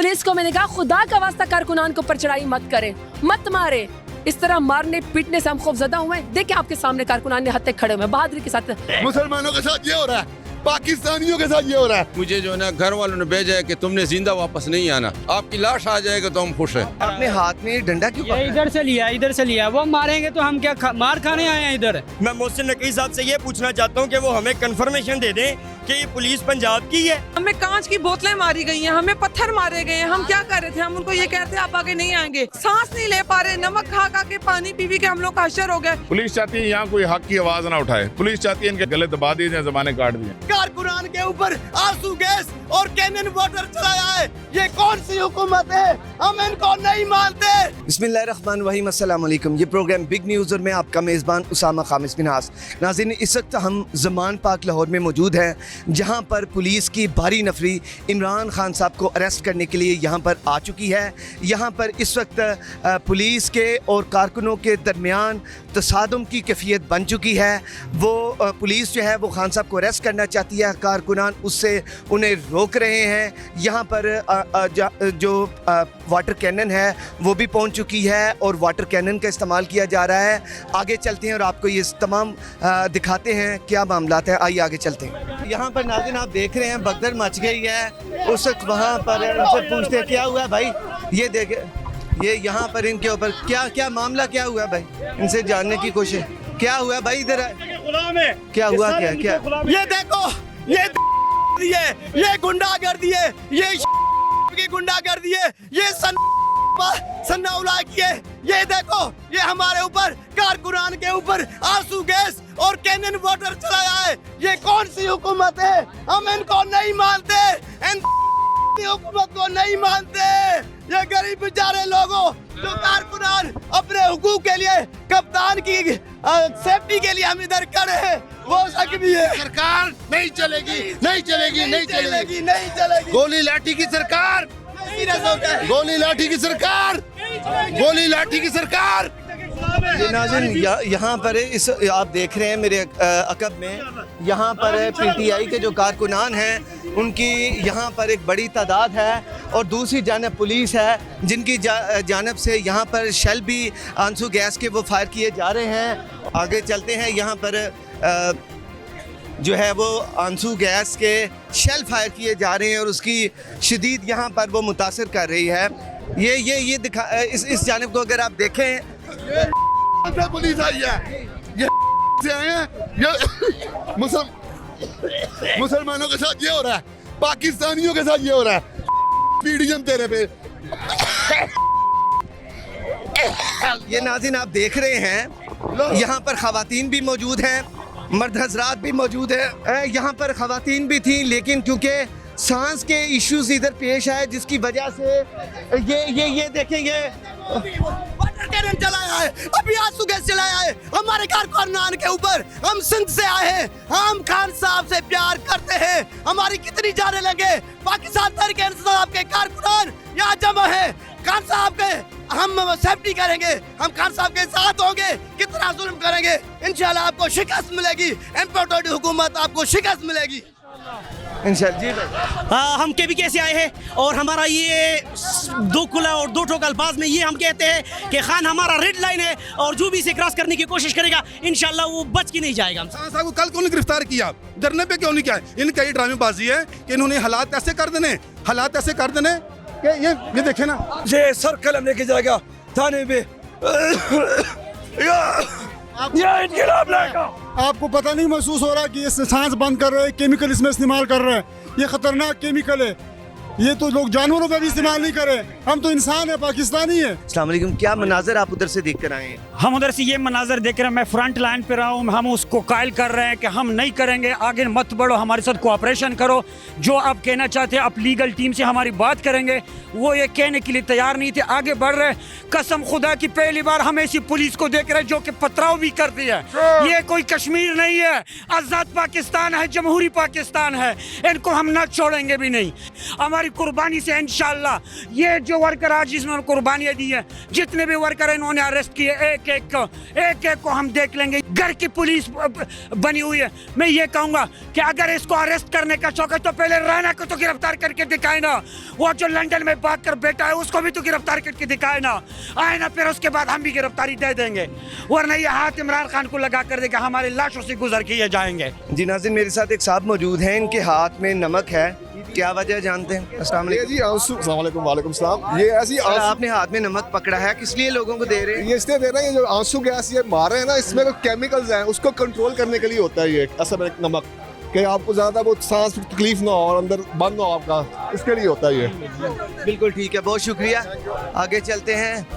Police को मैंने कहा खुदा का वास्ता कारकुनान को ऊपर चढ़ाई मत करे, मत मारे। इस तरह मारने पीटने से हम खौफजदा हुए हैं। देखिए आपके सामने कारकुनान ने हत्थे खड़े हुए हैं बहादुरी के साथ। मुसलमानों के साथ ये हो रहा है, पाकिस्तानियों के साथ ये हो रहा है। मुझे जो है ना घर वालों ने भेजा है कि तुमने जिंदा वापस नहीं आना, आपकी लाश आ जाएगा तो हम खुश हैं। अपने हाथ में डंडा क्यों ये इधर से लिया वो मारेंगे तो हम क्या मार खाने आए हैं इधर। मैं मोहसिन नकवी साहब से ये पूछना चाहता हूँ कि वो हमें कंफर्मेशन दे दें कि ये पुलिस पंजाब की है। हमें कांच की बोतलें मारी गई हैं, हमें पत्थर मारे गए हैं। हम क्या कर रहे थे? हम उनको ये कहते हैं आप आगे नहीं आएंगे। सांस नहीं ले पा रहे, नमक खा खा के पानी पी के हम लोग का हशर हो गए। पुलिस चाहती है यहाँ कोई हक की आवाज ना उठाए, पुलिस चाहती है इनके गले दबा दिए जाए, जमाने काट दिए। कारकुनान के ऊपर आंसू गैस और कैनन वाटर चलाया है, ये कौन सी हुकूमत है? हम इनको नहीं मानते। बिस्मिल्लाहिर्रहमानिर्रहीम, अस्सलाम वालेकुम। ये प्रोग्राम बिग न्यूज़ और मैं आपका मेज़बान उसामा खामिस मिनहास। नाज़रीन, इस वक्त हम ज़मान पाक लाहौर में मौजूद हैं, जहाँ पर पुलिस की भारी नफरी इमरान खान साहब को अरेस्ट करने के लिए यहाँ पर आ चुकी है। यहाँ पर इस वक्त पुलिस के और कारकुनों के दरमियान तसादुम की कैफियत बन चुकी है। वो पुलिस जो है वो खान साहब को अरेस्ट करना चाहती है, कारकुनान उससे उन्हें रोक रहे हैं। यहाँ पर जो वाटर कैनन है वो भी पहुँच चुकी है और वाटर कैनन का इस्तेमाल किया जा रहा है। आगे चलते हैं और आपको ये तमाम दिखाते हैं क्या मामला है। आइए आगे चलते हैं। यहाँ पर नाज़रीन आप देख रहे हैं भगदड़ मच गई है। उस वक्त वहाँ पर उनसे पूछते हैं क्या हुआ भाई, ये देखे ये यहाँ पर इनके ऊपर क्या मामला क्या हुआ भाई, इनसे जानने की कोशिश क्या हुआ भाई, इधर क्या हुआ क्या ये देखो ये गुंडागर्दी है, ये की गुंडागर्दी है, ये सन्ना उलाकी है। ये देखो ये हमारे ऊपर कारकुनान के ऊपर आंसू गैस और कैनन वाटर चलाया है। ये कौन सी हुकूमत है? हम इनको नहीं मानते, इन हुकूमत को नहीं मानते। ये गरीब बेचारे लोगों जो कारकुनान अपने हुकूक के लिए कप्तान की सेफ्टी के लिए हम इधर खड़े हैं, वो जख्मी है। सरकार नहीं चलेगी, नहीं चलेगी, नहीं चलेगी, नहीं चलेगी। गोली लाठी की सरकार, गोली लाठी की सरकार, गोली लाठी की सरकार। नाज़रीन यहाँ पर इस आप देख रहे हैं मेरे अकब में, यहाँ पर पीटीआई के जो कारकुनान हैं उनकी यहाँ पर एक बड़ी तादाद है और दूसरी जानब पुलिस है जिनकी जानब से यहाँ पर शेल भी आंसू गैस के वो फायर किए जा रहे हैं। आगे चलते हैं। यहाँ पर जो है वो आंसू गैस के शेल फायर किए जा रहे हैं और उसकी शदीद यहाँ पर वो मुतासिर कर रही है। ये दिखा इस जानब को अगर आप देखें, पुलिस आई है, ये से आए हैं, ये मुसलमानों के साथ ये हो रहा है, पाकिस्तानियों के साथ ये हो रहा है। पीडीएम तेरे पे। ये नाज़रीन आप देख रहे हैं यहाँ पर ख़वातीन भी मौजूद हैं, मर्द हजरात भी मौजूद है। यहाँ पर ख़वातीन भी थी लेकिन क्योंकि सांस के इश्यूज इधर पेश आए जिसकी वजह से ये देखें, ये वाटर कैनन चलाया है, अभी आंसू गैस चलाया है हमारे कारकुनान के ऊपर। हम सिंध से आए हैं, हम खान साहब से प्यार करते हैं, हमारी कितनी जाने लगे। पाकिस्तान तहरीक इंसाफ के कारकुनान यहाँ जमा है, खान साहब के हम सेफ्टी करेंगे, हम खान साहब के साथ होंगे, कितना जुल्म करेंगे, इंशाल्लाह आपको शिकस्त मिलेगी। इम्पोर्टेड हुकूमत आपको शिकस्त मिलेगी इंशाल्लाह। जी भाई, हम केबीके से आए हैं और हमारा ये दो खुला और दो ठोक अल्फाज में ये हम कहते हैं कि खान हमारा रेड लाइन है और जो भी इसे क्रॉस करने की कोशिश करेगा इंशाल्लाह वो बच के नहीं जाएगा। साहब को कल क्यों नहीं गिरफ्तार किया, धरने पे क्यों नहीं किया? इनका ये ड्रामेबाजी है कि इन्होंने हालात ऐसे कर देने कि ये देखे ना, ये सर कलम लेके जाएगा थाने पे। आपको पता नहीं महसूस हो रहा कि ये सांस बंद कर रहे हैं, केमिकल इसमें इस्तेमाल कर रहे हैं, ये खतरनाक केमिकल है। ये तो लोग जानवरों पे भी इस्तेमाल नहीं करें, हम तो इंसान है, पाकिस्तानी है। अस्सलाम वालेकुम। क्या मनाजर आप उधर से देख कर आए हैं? हम उधर से ये मनाजर देख रहे हैं, मैं फ्रंट लाइन पे रहा हूँ, हम उसको कायल कर रहे हैं कि हम नहीं करेंगे, आगे मत बढ़ो, हमारे साथ कोऑपरेशन करो, जो आप कहना चाहते हैं आप लीगल टीम से हमारी बात करेंगे। वो ये कहने के लिए तैयार नहीं थे, आगे बढ़ रहे। कसम खुदा की पहली बार हम ऐसी पुलिस को देख रहे हैं जो कि पथराव भी करती है। ये कोई कश्मीर नहीं है, आज़ाद पाकिस्तान है, जमहूरी पाकिस्तान है, इनको हम ना छोड़ेंगे भी नहीं। हमारी हमारी कुर्बानी से इंशाल्लाह। ये जो वर्कर आज जिन्होंने कुर्बानियाँ दी है, जितने भी वर्कर इन्होंने अरेस्ट किए, एक एक को हम देख लेंगे। घर की पुलिस बनी हुई है। मैं ये कहूँगा कि अगर इसको अरेस्ट करने का शौक है तो पहले राना को तो गिरफ्तार करके दिखाए ना। वो जो लंदन में भाग कर बैठा है उसको भी तो गिरफ्तार करके दिखाए ना, आए ना, फिर उसके बाद हम भी गिरफ्तारी दे देंगे। वरना ये हाथ इमरान खान को लगा कर देगा, हमारी लाशों से गुजर के ये जाएंगे। जी नाज़रीन, मेरे साथ एक साहब मौजूद हैं, इनके हाथ में नमक है। क्या वजह जानते हैं? अस्सलाम वालेकुम जी आंसू, अस्सलाम वालेकुम, वालेकुम सलाम। ये ऐसी सर, आपने हाथ में नमक पकड़ा है, किस लिए लोगों को दे रहे हैं? ये इसलिए दे रहे हैं, ये जो आंसू गैस ये मार रहे हैं ना, इसमें जो केमिकल्स हैं उसको कंट्रोल करने के लिए होता है ये असर में नमक, कि आपको ज़्यादा वो सांस की तकलीफ ना हो और अंदर बंद ना हो आपका, इसके लिए होता है ये। बिल्कुल ठीक है, बहुत शुक्रिया। आगे चलते हैं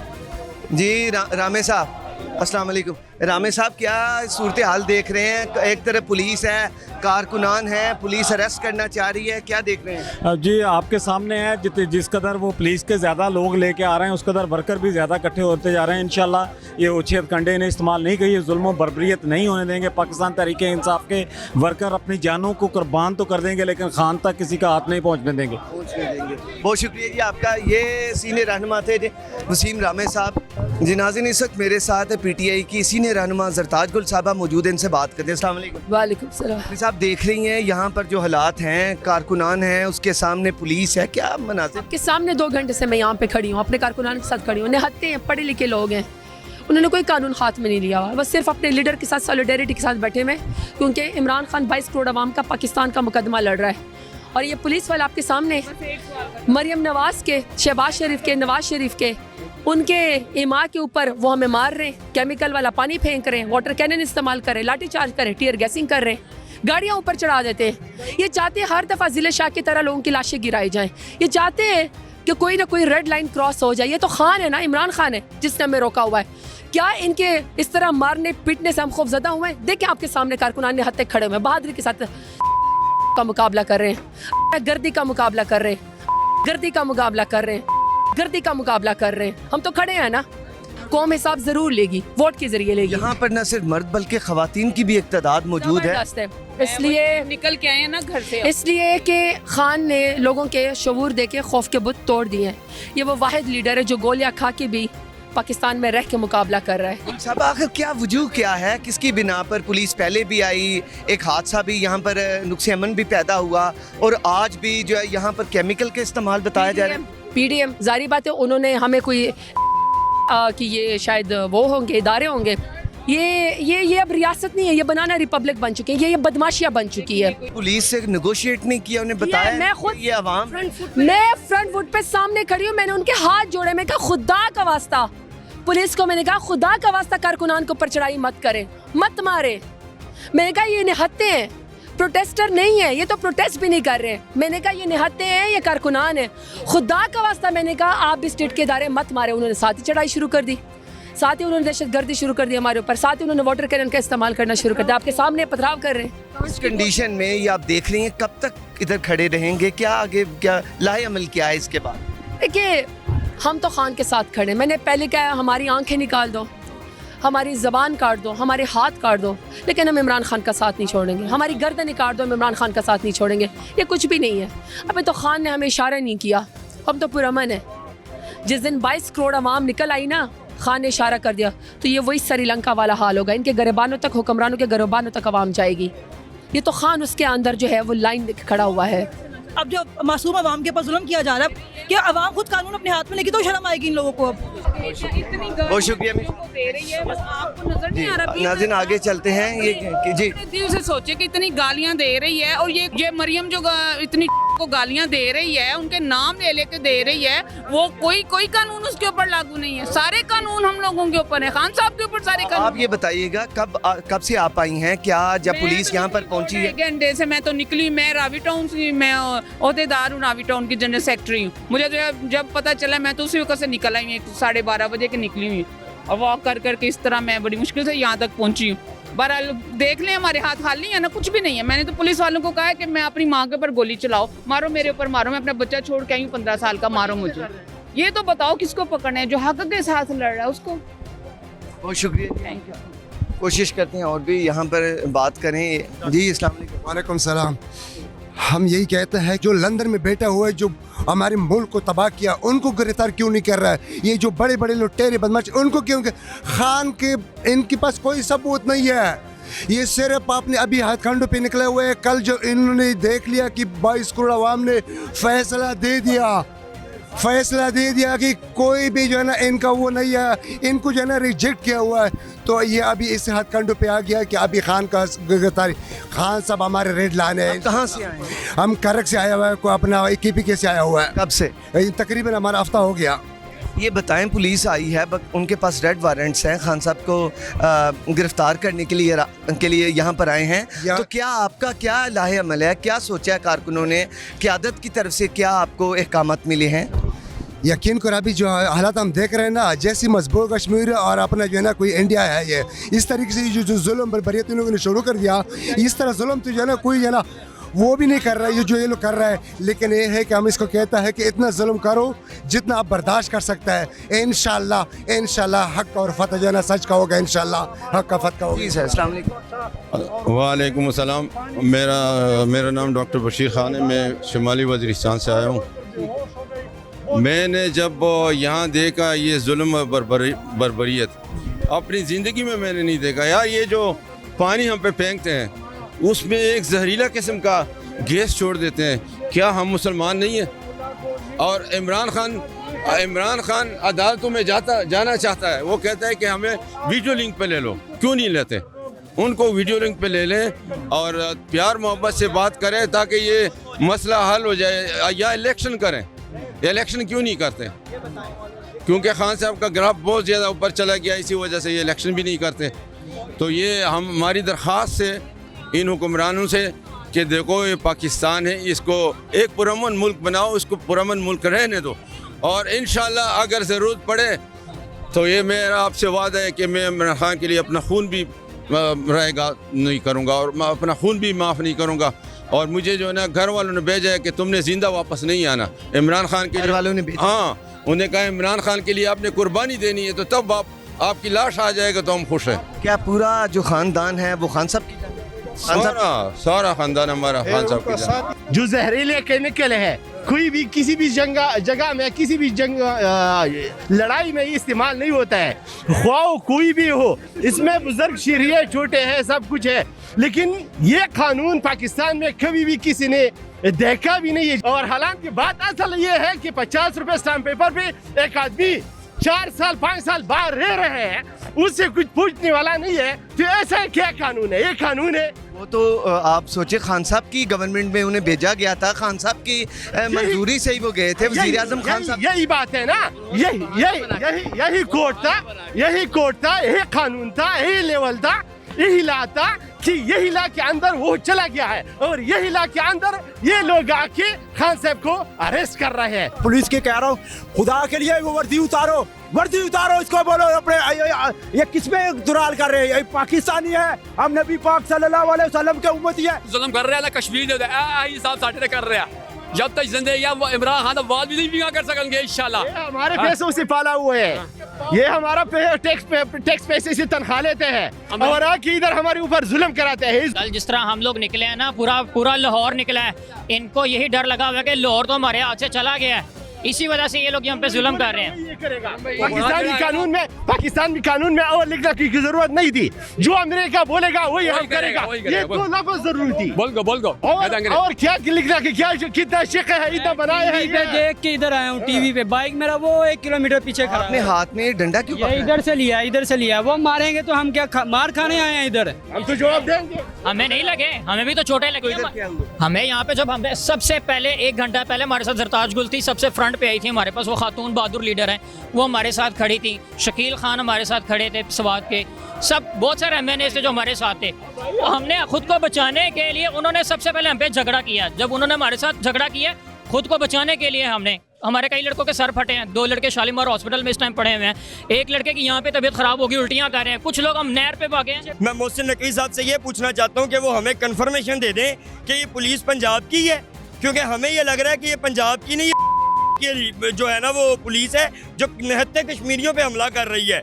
जी। रामे साहब, अस्सलाम वालेकुम। रामे साहब, क्या सूरत हाल देख रहे हैं? एक तरफ पुलिस है, कारकुनान है, पुलिस अरेस्ट करना चाह रही है, क्या देख रहे हैं? जी आपके सामने है, जिस कदर वो पुलिस के ज़्यादा लोग लेके आ रहे हैं उस कदर वर्कर भी ज़्यादा इकट्ठे होते जा रहे हैं। इंशाल्लाह ये उछेद कंडे ने इस्तेमाल नहीं की, जुल्म और बर्बरियत नहीं होने देंगे। पाकिस्तान तहरीक इंसाफ के वर्कर अपनी जानों को कुर्बान तो कर देंगे, लेकिन खान तक किसी का हाथ नहीं पहुँचने देंगे। बहुत शुक्रिया जी आपका। ये सीनियर रहनुमा थे वसीम रामे साहब। जी नाज़रीन, इस वक्त मेरे साथ PTI की सीनियर रहनुमा जरताज गुल साहबा मौजूद है, इनसे बात करते हैं। अस्सलाम वालेकुम। वालेकुम सलाम। साहब, देख रही हैं यहाँ पर जो हालात हैं, कारकुनान हैं, उसके सामने पुलिस है, क्या मनासिब? आपके सामने 2 घंटे से मैं यहाँ पे खड़ी हूँ, अपने कारकुनान के साथ खड़ी हूँ। निहत्ते हैं, पढ़े लिखे लोग हैं, उन्होंने कोई कानून हाथ में नहीं लिया हुआ, बस सिर्फ अपने लीडर के साथ सॉलिडेरिटी के साथ बैठे हुए, क्योंकि इमरान खान 22 करोड़ आवाम का पाकिस्तान का मुकदमा लड़ रहा है। और ये पुलिस वाले आपके सामने मरियम नवाज के, शहबाज शरीफ के, नवाज शरीफ के, उनके इमा के ऊपर वो हमें मार रहे हैं, केमिकल वाला पानी फेंक रहे हैं, वाटर कैनन इस्तेमाल कर रहे हैं, लाठी चार्ज कर रहे हैं, टीयर गैसिंग कर रहे हैं, गाड़ियाँ ऊपर चढ़ा देते हैं। ये चाहते हैं हर दफ़ा ज़िले शाह की तरह लोगों की लाशें गिराई जाएं। ये चाहते हैं कि कोई ना कोई रेड लाइन क्रॉस हो जाए। ये तो खान है ना, इमरान खान है जिसने हमें रोका हुआ है। क्या इनके इस तरह मारने पीटने से हम खौफजदा हुए हैं? देखें आपके सामने कारकुनान ने हत्थे खड़े हुए हैं, बहादुरी के साथ का मुकाबला कर रहे हैं, गर्दी का मुकाबला कर रहे हैं, गर्दी का मुकाबला कर रहे हैं, गर्दी का मुकाबला कर रहे हैं। हम तो खड़े हैं ना, कौम हिसाब जरूर लेगी, वोट के जरिए लेगी। यहाँ पर न सिर्फ मर्द बल्कि खवातीन की भी एक तादाद मौजूद है। इसलिए निकल के आए ना घर से, इसलिए कि खान ने लोगों के शऊर देके खौफ के बुत तोड़ दिए हैं। ये वो वाहिद लीडर है जो गोलियां खा के भी पाकिस्तान में रह के मुकाबला कर रहा है। साहब, आखिर क्या वजूह क्या है, किसकी बिना पर पुलिस पहले भी आई, एक हादसा भी यहाँ पर नुक्स अमन भी पैदा हुआ, और आज भी जो है यहाँ पर केमिकल के इस्तेमाल बताया जा रहा है? PDM जारी बात है, उन्होंने हमें कोई कि ये शायद वो होंगे, इदारे होंगे। ये अब रियासत नहीं है, ये बनाना रिपब्लिक बन चुकी है, ये बदमाशियाँ बन चुकी है। पुलिस से नेगोशिएट नहीं किया, उन्हें बताया? मैं खुद ये आवाम, मैं फ्रंट फुट पे सामने खड़ी हूँ, मैंने उनके हाथ जोड़े, मैं कहा खुदा का वास्ता पुलिस को, मैंने कहा खुदा का वास्ता कारकुनान को ऊपर चढ़ाई मत करे, मत मारे। मैंने कहा ये निहत्ते हैं, प्रोटेस्टर नहीं है, ये तो प्रोटेस्ट भी नहीं कर रहे हैं। मैंने कहा ये निहत्ते हैं, ये कारकुनान है, खुदा का वास्ता मैंने कहा आप भी स्टेट के इदारे मत मारे। उन्होंने साथ ही चढ़ाई शुरू कर दी, साथ ही उन्होंने दहशतगर्दी शुरू कर दी हमारे ऊपर, साथ ही उन्होंने वाटर कैनन का इस्तेमाल करना शुरू कर दिया। आपके सामने पथराव कर रहे हैं। इस कंडीशन में ये आप देख रही हैं, कब तक इधर खड़े रहेंगे? क्या आगे, क्या लाहे अमल क्या है इसके बाद? देखिए, हम तो खान के साथ खड़े। मैंने पहले कहा हमारी आंखें निकाल दो, हमारी ज़बान काट दो, हमारे हाथ काट दो, लेकिन हम इमरान खान का साथ नहीं छोड़ेंगे। हमारी गर्दन काट दो, हम इमरान खान का साथ नहीं छोड़ेंगे। ये कुछ भी नहीं है। अबे तो खान ने हमें इशारा नहीं किया, हम तो पुरअमन है। जिस दिन 22 करोड़ आवाम निकल आई ना, खान ने इशारा कर दिया, तो ये वही श्रीलंका वाला हाल होगा। इनके गरिबानों तक, हुक्मरानों के गरिबानों तक आवाम जाएगी। ये तो खान उसके अंदर जो है वो लाइन खड़ा हुआ है। अब जो मासूम आवाम के ऊपर जुल्म किया जा रहा है, क्या आवाम खुद कानून अपने हाथ में लेगी तो शर्म आएगी इन लोगों को? अब बहुत शुक्रिया। आपको नजर नहीं आ रहा? नाज़रीन, आगे चलते हैं। ये जी दिल से सोचे कि इतनी गालियां दे रही है, और ये मरियम जो इतनी को गालियां दे रही है, उनके नाम ले लेके दे रही है, वो कोई कानून उसके ऊपर लागू नहीं है। सारे कानून हम लोगों के ऊपर है, खान साहब के ऊपर सारे कानून। आप ये बताइएगा, कब से आप आई हैं? क्या जब पुलिस यहाँ पर पहुंची है? 1 घंटे से मैं तो निकली। मैं रावी टाउन से, मैं ओहदेदार हूँ, रावी टाउन की जनरल सेक्रेटरी हूँ। मुझे जब पता चला, मैं तो उसी वक्त से निकल आई हूँ, 12:30 बजे की निकली हुई, और वॉक करके इस तरह मैं बड़ी मुश्किल से यहाँ तक पहुँची हूँ। बहरहाल देख लें, हमारे हाथ खाली है ना, कुछ भी नहीं है। मैंने तो पुलिस वालों को कहा है कि मैं अपनी माँ के ऊपर गोली चलाओ, मारो मेरे ऊपर मारो, मैं अपना बच्चा छोड़ के आई हूँ 15 साल का, मारो मुझे। ये तो बताओ किसको पकड़ना है? जो हक के साथ लड़ रहा है उसको। बहुत शुक्रिया, कोशिश करते हैं और भी यहाँ पर बात करें। जी अस्सलाम वालेकुम। वालेकुम सलाम। हम यही कहते हैं जो लंदन में बैठा हुआ है, जो हमारे मुल्क को तबाह किया, उनको गिरफ्तार क्यों नहीं कर रहा है? ये जो बड़े बड़े लुटेरे बदमाश, उनको क्यों? खान के इनके पास कोई सबूत नहीं है, ये सिर्फ आपने अभी हाथखंडों पे निकले हुए हैं। कल जो इन्होंने देख लिया कि 22 करोड़ आवाम ने फैसला दे दिया कि कोई भी जो है ना इनका वो नहीं है, इनको जो है ना रिजेक्ट किया हुआ है, तो ये अभी इस हाथखंडों पे आ गया कि अभी खान का गिरफ्तारी। खान साहब हमारे रेड लाने हैं। कहाँ से आए हैं? हम करक से आया हुआ है, कोई अपना KPK से आया हुआ है। कब से? तकरीबन हमारा हफ्ता हो गया। ये बताएं, पुलिस आई है, उनके पास रेड वारंट्स हैं, खान साहब को गिरफ्तार करने के लिए यहाँ पर आए हैं, तो क्या आपका क्या लाहे अमल है? क्या सोचा है कारकुनों ने? क़यादत की तरफ से क्या आपको अहकामात मिले हैं? यकीन करो अभी जो हालात हम देख रहे हैं ना, जैसी मजबूर कश्मीर और अपना जो है ना कोई इंडिया है, ये इस तरीके से जो जुल्म बर्बरियत इन लोगों ने शुरू कर दिया, इस तरह जुल्म तो जो है ना कोई जो है ना वो भी नहीं कर रहा है, ये जो ये लोग कर रहा है। लेकिन ये है कि हम इसको कहता है कि इतना जुल्म करो जितना आप बर्दाश्त कर सकता है। इंशाल्लाह हक और फतह जो है ना सच का होगा, इंशाल्लाह हक का फतह होगा। जी सर, अस्सलाम वालेकुम। वालेकुम अस्सलाम। मेरा नाम डॉक्टर बशीर खान है, मैं शुमाली वज़ीरिस्तान से आया हूँ। मैंने जब यहाँ देखा ये जुल्म बर्बरियत, अपनी ज़िंदगी में मैंने नहीं देखा यार। ये जो पानी हम पे फेंकते हैं उसमें एक जहरीला किस्म का गैस छोड़ देते हैं। क्या हम मुसलमान नहीं हैं? और इमरान खान अदालतों में जाना चाहता है, वो कहता है कि हमें वीडियो लिंक पे ले लो। क्यों नहीं लेते? उनको वीडियो लिंक पे ले लें और प्यार मोहब्बत से बात करें ताकि ये मसला हल हो जाए, या इलेक्शन करें। इलेक्शन क्यों नहीं करते? क्योंकि खान साहब का ग्राफ बहुत ज़्यादा ऊपर चला गया, इसी वजह से ये इलेक्शन भी नहीं करते। तो ये हमारी दरख्वास्त से इन हुक्मरानों से कि देखो ये पाकिस्तान है, इसको एक पुरअमन मुल्क बनाओ, इसको पुरअमन मुल्क रहने दो, और इंशाल्लाह अगर ज़रूरत पड़े तो ये मेरा आपसे वादा है कि मैं इमरान खान के लिए अपना खून भी रहेगा नहीं करूँगा और मैं अपना खून भी माफ़ नहीं करूँगा। और मुझे जो है ना घर वालों ने भेजा है कि तुमने ज़िंदा वापस नहीं आना। इमरान खान के घर वालों ने भेजा? हाँ, उन्हें कहा इमरान खान के लिए आपने कुर्बानी देनी है, तो तब आपकी लाश आ जाएगा तो हम खुश हैं। क्या पूरा जो ख़ानदान है वो खान साहब की? सारा खानदान हमारा खान साहब की जान। जो जहरीले केमिकल है, कोई भी किसी भी जगह में किसी भी लड़ाई में इस्तेमाल नहीं होता है, ख्वाह कोई भी हो। इसमें बुजुर्ग शरीय छोटे हैं, सब कुछ है, लेकिन ये कानून पाकिस्तान में कभी भी किसी ने देखा भी नहीं है। और हालांकि बात असल ये है कि 50 रुपए स्टाम्प पेपर पे एक आदमी 4 साल 5 साल बाहर रह रहे हैं, उससे कुछ पूछने वाला नहीं है। तो ऐसा क्या कानून है? ये कानून है। वो तो आप सोचे, खान साहब की गवर्नमेंट में उन्हें भेजा गया था, खान साहब की मंजूरी से ही वो गए थे, वज़ीर आज़म खान साहब। यही बात है ना, यही कोर्ट था, यही कानून था, यही लेवल था, यही ला था कि यही ला के अंदर वो चला गया है, और यही ला के अंदर ये लोग आके खान साहब को अरेस्ट कर रहे हैं। पुलिस के कह रहा हूँ, खुदा के लिए वो वर्दी उतारो, इसको बोलो अपने ये किस में दुराल कर रहे हैं? ये पाकिस्तानी है, हम नबी पाक सल्लल्लाहु अलैहि वसल्लम के उम्मती है। जुल्म कर रहे हैं ना कश्मीर ने, आई साहब साढ़े कर रहे हैं। जब तक जिंदगी इमरान खान बात भी नहीं कर सकेंगे इंशाल्लाह। हमारे पैसों से पाला हुए है, ये हमारा टैक्स पैसे से तनख्वाह लेते हैं और आके इधर हमारे ऊपर जुल्म कराते हैं। कल जिस तरह हम लोग निकले हैं ना, पूरा लाहौर निकला है, इनको यही डर लगा हुआ है कि लाहौर तो हमारे हाथ से चला गया है, इसी वजह से ये लोग हम पे जुल्म कर रहे हैं। पाकिस्तान के कानून में और लिखने की जरूरत नहीं थी, जो अमेरिका बोलेगा वही हम करेगा, ये तो लफ्ज़ जरूरी थी। बोल गो और क्या लिखना कि क्या कितना शिक है, इतना बनाया है। देख के इधर आया हूँ टीवी पे, बाइक मेरा वो 1 किलोमीटर पीछे खड़ा है। अपने हाथ में डंडा क्यों? इधर से लिया, वो मारेंगे तो हम क्या मार खाने आए हैं इधर? हम तो जवाब देंगे। हमें नहीं लगे, हमें भी तो चोटें लगी। हमें यहाँ पे जब हमें सबसे पहले 1 घंटा पहले हमारे साथ जरताज गुल थी, सबसे फ्रंट पे आई थी हमारे पास, वो खातून बहादुर लीडर हैं, वो हमारे साथ खड़ी थी। शकील खान हमारे साथ खड़े थे, स्वात के सब बहुत सारे MNA थे जो हमारे साथ थे। तो हमने खुद को बचाने के लिए, उन्होंने सबसे पहले हम पे झगड़ा किया। जब उन्होंने हमारे साथ झगड़ा किया, खुद को बचाने के लिए हमारे कई लड़कों के सर फटे हैं, 2 लड़के शालीमार हॉस्पिटल में इस टाइम पड़े हुए हैं, 1 लड़के की यहाँ पे तबीयत खराब होगी, उल्टियाँ कर रहे हैं, कुछ लोग हम नहर पे भागे हैं। मैं मोहसिन नकवी साहब से ये पूछना चाहता हूँ कि वो हमें कंफर्मेशन दे दें कि ये पुलिस पंजाब की है, क्योंकि हमें ये लग रहा है कि ये पंजाब की नहीं, ये जो है ना वो पुलिस है जो निहत्ते कश्मीरियों पे हमला कर रही है।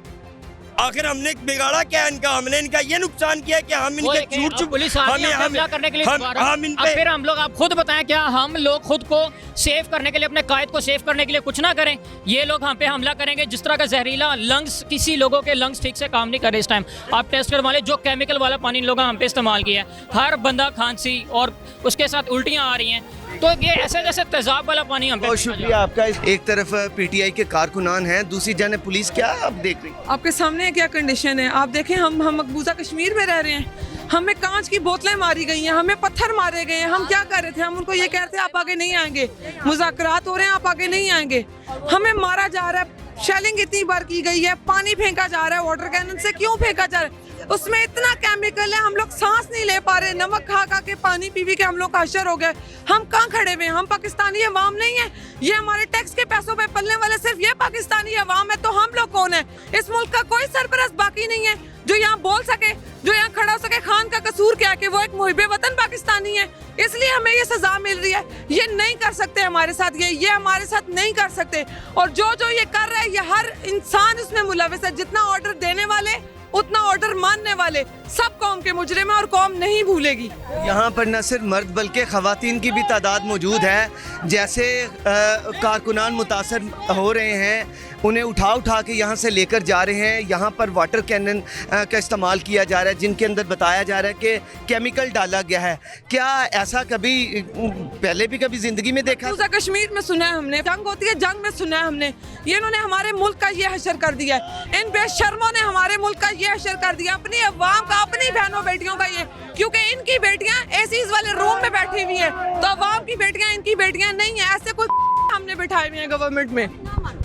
आखिर हमने बिगाड़ा क्या इनका? हमने इनका ये नुकसान किया कि हम इनके झूठ चुप पुलिस हमला करने के लिए हम इन अब फिर हम लोग, आप खुद बताएं, क्या हम लोग खुद को सेव करने के लिए, अपने कायद को सेव करने के लिए कुछ ना करें? ये लोग हम पे हमला करेंगे। जिस तरह का जहरीला लंग्स, किसी लोगों के लंग्स ठीक से काम नहीं कर रहे इस टाइम। आप टेस्ट करवा लें, जो केमिकल वाला पानी इन लोगों ने हम पे इस्तेमाल किया है। हर बंदा खांसी और उसके साथ उल्टियाँ आ रही हैं। तो ये ऐसे जैसे तेजाब वाला पानी हम पे। बहुत शुक्रिया आपका। एक तरफ पीटीआई के कारकुनान हैं, दूसरी जानिब पुलिस। क्या आप देख रही हैं? आपके सामने क्या कंडीशन है आप देखें। हम मकबूजा कश्मीर में रह रहे हैं, हमें कांच की बोतलें मारी गई हैं, हमें पत्थर मारे गए हैं। हम क्या कर रहे थे? हम उनको ये कह रहे थे आप आगे नहीं आएंगे, मुज़ाकरात हो रहे हैं, आप आगे नहीं आएंगे। हमें मारा जा रहा है, शेलिंग इतनी बार की गई है, पानी फेंका जा रहा है वाटर कैनन से। क्यों फेंका जा रहा है? उसमें इतना केमिकल है, हम लोग सांस नहीं ले पा रहे। नमक खा खा के, पानी पी पी के हम लोग का हशर हो गए। हम कहाँ खड़े हुए हैं? हम पाकिस्तानी अवाम नहीं है? ये हमारे टैक्स के पैसों पे पलने वाले सिर्फ ये पाकिस्तानी अवाम है, तो हम लोग कौन है? इस मुल्क का कोई सरपरस्त बाकी नहीं है जो यहाँ बोल सके, जो यहाँ खड़ा हो सके। खान का कसूर क्या है कि वो एक मुहिब्बे वतन पाकिस्तानी है, इसलिए हमें ये सजा मिल रही है। ये नहीं कर सकते हमारे साथ, ये हमारे साथ नहीं कर सकते। और जो जो ये कर रहा है, ये हर इंसान उसमें मुलविस है। जितना ऑर्डर देने वाले उतना ऑर्डर मानने वाले, सब कौम के मुजरिम है और कौम नहीं भूलेगी। यहाँ पर न सिर्फ मर्द बल्कि ख़वातीन की भी तादाद मौजूद है। जैसे कारकुनान मुतासर हो रहे हैं, उन्हें उठा उठा के यहाँ से लेकर जा रहे हैं। यहाँ पर वाटर कैनन का इस्तेमाल किया जा रहा है, जिनके अंदर बताया जा रहा है कि केमिकल डाला गया है। क्या ऐसा कभी पहले भी कभी ज़िंदगी में देखा? कश्मीर में सुना है हमने, जंग होती है, जंग में सुना है हमने। ये इन्होंने हमारे मुल्क का ये हशर कर दिया है। इन बेशर्मों ने हमारे मुल्क का ये हशर कर दिया, अपनी अवाम का, अपनी बहनों बेटियों का। ये क्योंकि इनकी बेटियां एसीज वाले रूम में बैठी हुई हैं, तो अवाम की बेटियां इनकी बेटियां नहीं है। ऐसे कोई हमने बिठाए हुए हैं गवर्नमेंट में।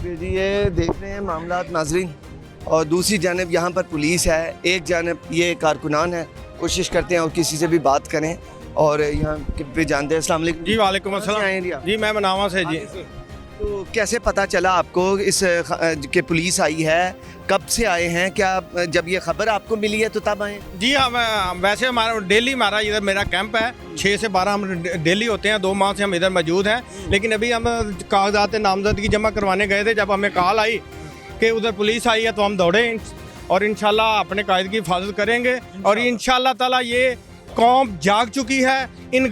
जी ये देख रहे हैं मामला नाजरीन, और दूसरी जानिब यहाँ पर पुलिस है, एक जानिब ये कारकुनान है। कोशिश करते हैं और किसी से भी बात करें और यहाँ पे जानते हैं। अस्सलाम वालेकुम जी। वालेकुम अस्सलाम जी। मैं मनावा से जी। तो कैसे पता चला आपको इस के पुलिस आई है? कब से आए हैं? क्या जब ये खबर आपको मिली है तो तब आए? जी हाँ, वैसे हमारा डेली हमारा इधर मेरा कैंप है, 6 से 12 हम डेली होते हैं। 2 माह से हम इधर मौजूद हैं। लेकिन अभी हम कागजात नामजदगी जमा करवाने गए थे, जब हमें कॉल आई कि उधर पुलिस आई है तो हम दौड़े और इंशाल्लाह अपने कायद की हिफाजत करेंगे। और इंशाल्लाह ताला ये कौम जाग चुकी है, इन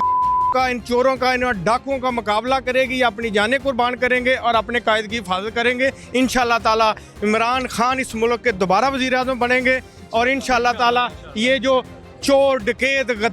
चोरों का, इन डाकुओं का मुकाबला करेगी, या अपनी जानें कुर्बान करेंगे और अपने कायद की हिफाजत करेंगे। इंशाल्लाह ताला इमरान खान इस मुल्क के दोबारा वज़ीर आज़म बनेंगे और इंशाल्लाह ताला ये जो चोर डकैत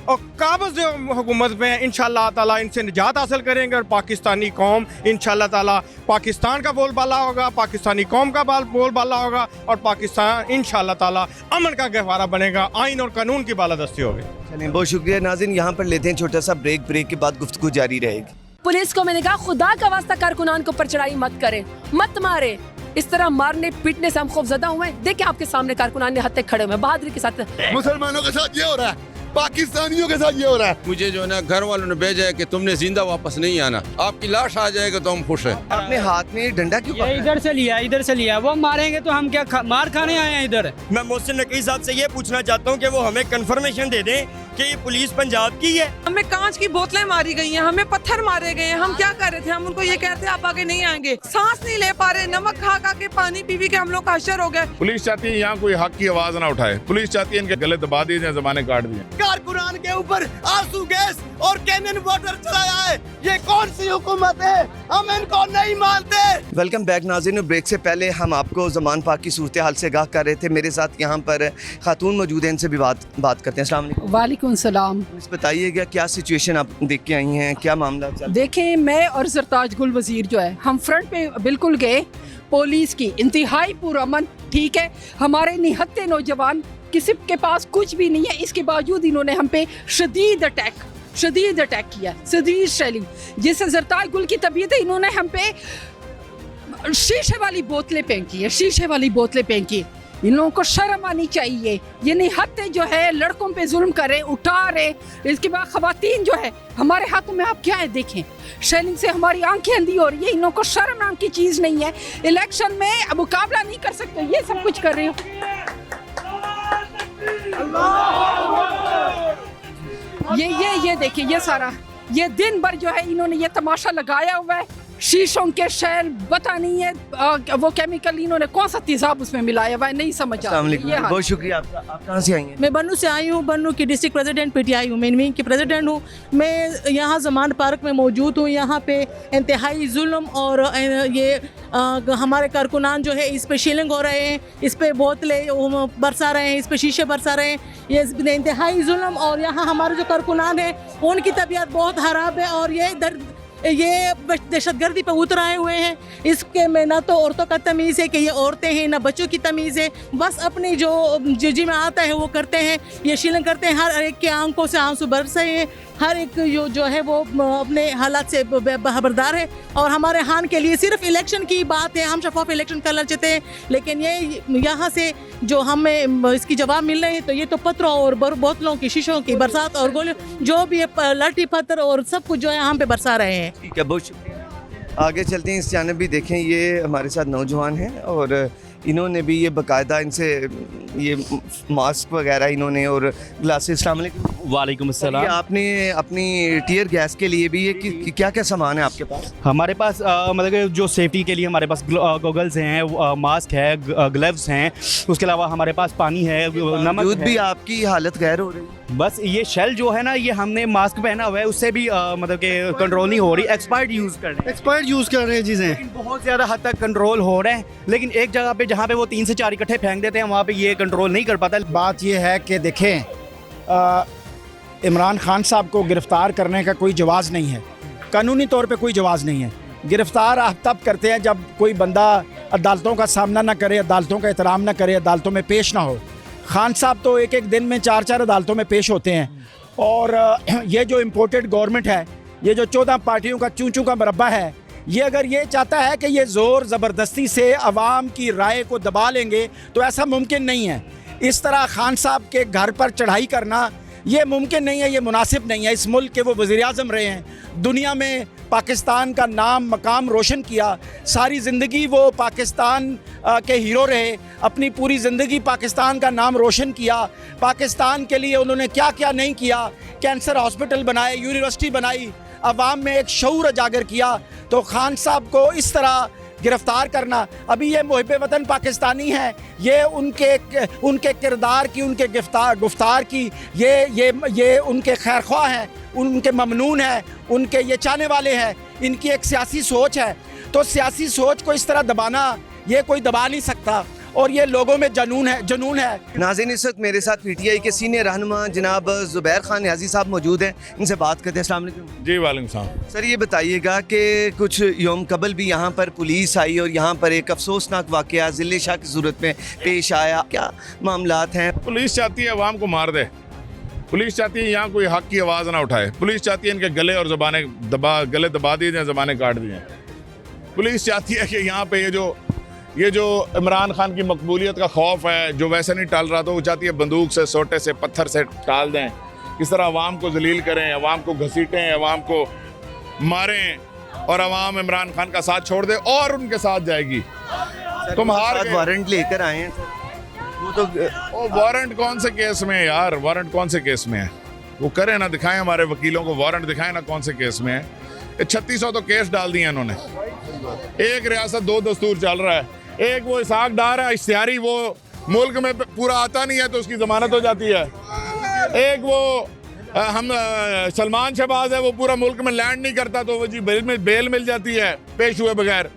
और काबज़ जो हुकूमत में है, इंशाल्लाह ताला इनसे निजात हासिल करेंगे। और पाकिस्तानी कौम इंशाल्लाह ताला पाकिस्तान का बोलबाला होगा, पाकिस्तानी कौम का बोलबाला होगा और पाकिस्तान इंशाल्लाह ताला अमन का गहवारा बनेगा, आइन और कानून की बालादस्ती होगी। चलिए, बहुत शुक्रिया नाज़रीन। यहाँ पर लेते हैं छोटा सा ब्रेक के बाद गुफ्तगू जारी रहेगी। पुलिस को मैंने कहा खुदा का वास्ता कारकुनान को ऊपर चढ़ाई मत करें, मत मारे। इस तरह मारने पीटने से हम खौफजदा हुए हैं। देखिए आपके सामने कारकुनान ने हत्थे खड़े हुए बहादुरी के साथ। मुसलमानों के साथ ये हो रहा है, पाकिस्तानियों के साथ ये हो रहा है। मुझे जो है ना घर वालों ने भेजा है कि तुमने जिंदा वापस नहीं आना, आपकी लाश आ जाएगा तो हम खुश हैं। अपने हाथ में डंडा क्यों? इधर से लिया, वो मारेंगे तो हम क्या मार खाने आए हैं इधर? मैं मोहसिन नकवी साहब से ये पूछना चाहता हूँ कि वो हमें कंफर्मेशन दे दें कि ये पुलिस पंजाब की है। हमें कांच की बोतलें मारी गई हैं, हमें पत्थर मारे गए हैं। हम क्या कर रहे थे? हम उनको ये कहते हैं आप आगे नहीं आएंगे। सांस नहीं ले पा रहे, नमक खा खा के, पानी पी पी के हम लोग का हशर हो गए। पुलिस चाहती है यहाँ कोई हक की आवाज ना उठाए, पुलिस चाहती है इनके गले दबा दिए जाए, जमाने काट दिए। कारकुनान के ऊपर आंसू गैस और कैनन वाटर चलाया है, ये कौन सी हुकूमत है? हम इनको नहीं मानते। वेलकम बैक नाज़रीन। ब्रेक से पहले हम आपको ज़मान पाक की सूरत हाल से आगाह कर रहे थे। मेरे साथ यहाँ पर खातून मौजूद हैं, इनसे भी बात करते हैं। अस्सलाम वालेकुम। वालेकुम सलाम। बताइएगा क्या सिचुएशन आप देख के आई हैं, क्या मामला? देखें, मैं और सरताज गुल वज़ीर जो है, हम फ्रंट पे बिल्कुल गए। पुलिस की इंतहाई पुरअमन, ठीक है, हमारे निहत्ते नौजवान किसी के पास कुछ भी नहीं है, इसके बावजूद इन्होंने हम पे शदीद अटैक किया, शदीद शेलिंग। जिससे सरताज गुल की तबीयत है, इन्होंने हम पे शीशे वाली बोतलें फेंकी। इन लोगों को शर्म आनी चाहिए। ये निहत्ते जो है लड़कों पे जुल्म कर रहे, उठा रहे। इसके बाद खवातीन जो है हमारे हाथों में, आप क्या है देखें, शेलिंग से हमारी आंखें अंधी हो रही है। इन लोगों को शर्म नाम की चीज़ नहीं है। इलेक्शन में मुकाबला नहीं कर सकते, ये सब कुछ कर रहे हो। ये देखिए, ये सारा ये दिन भर जो है इन्होंने ये तमाशा लगाया हुआ है। शीशों के शैल पता नहीं है वो केमिकल इन्होंने कौन सा तेजाब उसमें मिलाया हुआ है, नहीं समझ आ रही है। बहुत शुक्रिया आपका। आप कहाँ से आई हैं? मैं बन्नू से आई हूँ, बन्नू की डिस्ट्रिक्ट प्रेसिडेंट पीटीआई हूँ, मैं विंग की प्रेसिडेंट हूँ। मैं यहाँ जमान पार्क में मौजूद हूँ। यहाँ पे इंतहाई जुल्म और ये हमारे कारकुनान जो है इस पे शीलिंग हो रहे हैं, इस पे बोतलें बरसा रहे हैं, इस पे शीशे बरसा रहे हैं, ये इंतहाई जुल्म। और यहाँ हमारे जो कारकुनान हैं उनकी तबीयत बहुत ख़राब है और ये दहशतगर्दी पे उतर आए हुए हैं। इसके में ना तो औरतों का तमीज़ है कि ये औरतें हैं, ना बच्चों की तमीज़ है, बस अपनी जो जी में आता है वो करते हैं, ये शीलन करते हैं। हर एक के आंखों से आंसू बरस रहे हैं, हर एक जो है वो अपने हालात से खबरदार है। और हमारे हान के लिए सिर्फ इलेक्शन की बात है, हम शफाफ इलेक्शन करना चाहते हैं, लेकिन ये यहाँ से जो हमें इसकी जवाब मिल रहे हैं तो ये तो पत्थरों और बोतलों की, शीशों की बरसात और गोलियों जो भी लाठी पत्थर और सब कुछ जो है हम पे बरसा रहे हैं। ठीक है, बहुत शुक्रिया। आगे चलते हैं, इस जानिब भी देखें। ये हमारे साथ नौजवान हैं और इन्होंने भी ये बाकायदा इनसे ये मास्क वगैरह इन्होंने और ग्लासेस। अस्सलाम वालेकुम। वालेकुम अस्सलाम। आपने अपनी टियर गैस के लिए भी ये क्या क्या सामान है आपके पास? हमारे पास मतलब कि जो सेफ्टी के लिए हमारे पास गॉगल्स हैं, मास्क है, ग्लव्स हैं, उसके अलावा हमारे पास पानी है, नमक है। भी आपकी हालत गैर हो रही है। बस ये शेल जो है ना, ये हमने मास्क पहना हुआ है, उससे भी मतलब कि कंट्रोल नहीं हो रही। एक्सपर्ट यूज़ कर रहे हैं चीज़ें, बहुत ज़्यादा हद तक कंट्रोल हो रहे हैं, लेकिन एक जगह पे जहाँ पे वो 3 से 4 इकट्ठे फेंक देते हैं वहाँ पे ये कंट्रोल नहीं कर पाता। बात ये है कि देखें, इमरान खान साहब को गिरफ़्तार करने का कोई जवाज़ नहीं है, कानूनी तौर पे कोई जवाज़ नहीं है। गिरफ़्तार आप तब करते हैं जब कोई बंदा अदालतों का सामना ना करे, अदालतों का एहतराम ना करे, अदालतों में पेश ना हो। खान साहब तो एक दिन में 4 अदालतों में पेश होते हैं। और ये जो इम्पोर्टेड गवर्नमेंट है, ये जो 14 पार्टियों का चूं का मरबा है, ये अगर ये चाहता है कि ये ज़ोर ज़बरदस्ती से अवाम की राय को दबा लेंगे तो ऐसा मुमकिन नहीं है। इस तरह खान साहब के घर पर चढ़ाई करना ये मुमकिन नहीं है, ये मुनासिब नहीं है। इस मुल्क के वो वज़ीर-ए-आज़म रहे हैं, दुनिया में पाकिस्तान का नाम मकाम रोशन किया, सारी ज़िंदगी वो पाकिस्तान के हीरो रहे, अपनी पूरी ज़िंदगी पाकिस्तान का नाम रोशन किया। पाकिस्तान के लिए उन्होंने क्या क्या नहीं किया, कैंसर हॉस्पिटल बनाए, यूनिवर्सिटी बनाई, अवाम में एक शऊर उजागर किया। तो खान साहब को इस तरह गिरफ्तार करना, अभी ये मुहिब वतन पाकिस्तानी हैं, ये उनके किरदार की, उनके गुफ्तार की, ये उनके खैरख्वाह हैं, उनके ममनून हैं, उनके ये चाहने वाले हैं, इनकी एक सियासी सोच है। तो सियासी सोच को इस तरह दबाना ये कोई दबा नहीं सकता, और ये लोगों में जुनून है। नाज़रीन, इस वक्त मेरे साथ पीटीआई के सीनियर रहनुमा जनाब ज़ुबैर खान नियाज़ी साहब मौजूद हैं, इनसे बात करते हैं। अस्सलाम वालेकुम। जी वालेकुम सलाम। सर, ये बताइएगा कि कुछ यौम कबल भी यहाँ पर पुलिस आई और यहाँ पर एक अफसोसनाक वाक़या ज़िले शाह की सूरत में पेश आया, क्या मामलात हैं? पुलिस चाहती है अवाम को मार दे, पुलिस चाहती है यहाँ कोई हक की आवाज़ ना उठाए, पुलिस चाहती है इनके गले और गले दबा दिए जाए, ज़बानें काट दी जाएँ। पुलिस चाहती है कि यहाँ पे ये जो इमरान खान की मकबूलियत का खौफ है, जो वैसे नहीं टाल रहा, तो वो चाहती है बंदूक से, सोटे से, पत्थर से टाल दें। किस तरह अवाम को जलील करें, अवाम को घसीटें, अवाम को मारें और अवाम इमरान खान का साथ छोड़ दे और उनके साथ जाएगी। तुम हार गए। वारंट लेकर आए हैं वो तो वारंट कौन से केस में है यार? वारंट कौन से केस में है? वो करें ना, दिखाएं हमारे वकीलों को, वारंट दिखाएं ना कौन से केस में है। 3600 तो केस डाल दिए इन्होंने। एक रियासत 2 दस्तूर चल रहा है, एक वो इसाक डार है इश्तिहारी, वो मुल्क में पूरा आता नहीं है तो उसकी जमानत हो जाती है। एक वो हम सलमान शहबाज है, वो पूरा मुल्क में लैंड नहीं करता तो वो जी बेल मिल जाती है पेश हुए बगैर।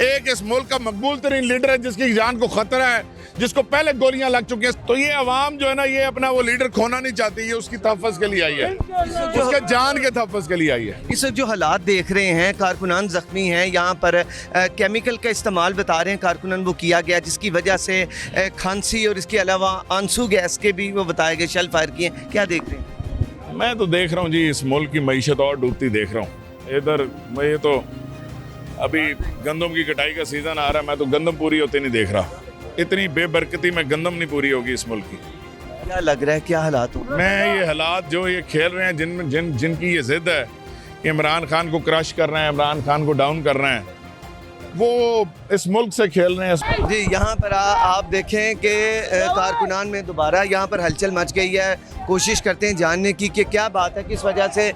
एक इस मुल्क का मकबूल तरीन लीडर है जिसकी जान को खतरा है, जिसको पहले गोलियां लग चुकी हैं। तो ये अवाम जो है ना, ये अपना वो लीडर खोना नहीं चाहती, ये उसकी तहफ़्फ़ुज़ के लिए आई है, उसके जान के तहफ़्फ़ुज़ के लिए आई है। इस वक्त जो हालात देख रहे हैं, कारकुनान ज़ख्मी हैं, यहाँ पर केमिकल का इस्तेमाल बता रहे हैं कारकुनान वो किया गया, जिसकी वजह से खांसी और इसके अलावा आंसू गैस के भी वो बताए गए, शेल फायर किए। क्या देख रहे हैं? मैं तो देख रहा हूँ जी, इस मुल्क की मईशत और डूबती देख रहा हूँ। इधर ये तो अभी गंदम की कटाई का सीज़न आ रहा है, मैं तो गंदम पूरी होती नहीं देख रहा। इतनी बेबरकती में गंदम नहीं पूरी होगी इस मुल्क की। क्या लग रहा है, क्या हालात हो? मैं ये हालात जो ये खेल रहे हैं, जिनकी ये जिद है कि इमरान खान को क्रश कर रहे हैं, इमरान खान को डाउन कर रहे हैं, वो इस मुल्क से खेल रहे हैं। जी, यहाँ पर आप देखें कि कारकुनान में दोबारा यहाँ पर हलचल मच गई है। कोशिश करते हैं जानने की कि क्या बात है, किस वजह से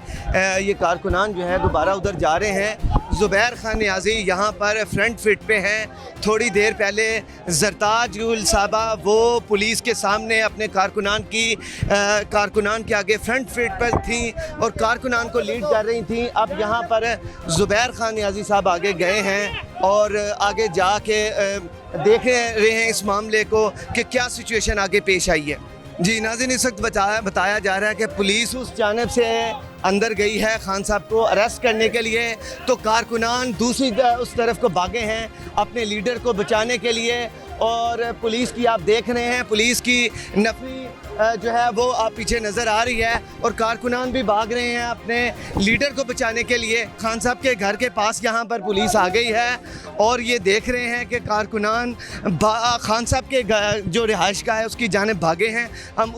ये कारकुनान जो है दोबारा उधर जा रहे हैं। ज़ुबैर खान नियाज़ी यहाँ पर फ्रंट फिट पे हैं। थोड़ी देर पहले ज़रताज गुल साहबा वो पुलिस के सामने अपने कारकुनान के आगे फ्रंट फिट पर थी और कारकुनान को लीड कर रही थी। अब यहाँ पर ज़ुबैर खान नियाज़ी साहब आगे गए हैं और आगे जाके देख रहे हैं इस मामले को कि क्या सिचुएशन आगे पेश आई है। जी नाज़रीन, इस वक्त बताया जा रहा है कि पुलिस उस जानिब से अंदर गई है खान साहब को अरेस्ट करने के लिए, तो कारकुनान दूसरी उस तरफ को भागे हैं अपने लीडर को बचाने के लिए। और पुलिस की आप देख रहे हैं, पुलिस की नफरी जो है वो आप पीछे नज़र आ रही है और कारकुनान भी भाग रहे हैं अपने लीडर को बचाने के लिए। खान साहब के घर के पास यहाँ पर पुलिस आ गई है और ये देख रहे हैं कि कारकुनान खान साहब के जो रिहाइश का है उसकी जानिब भागे हैं। हम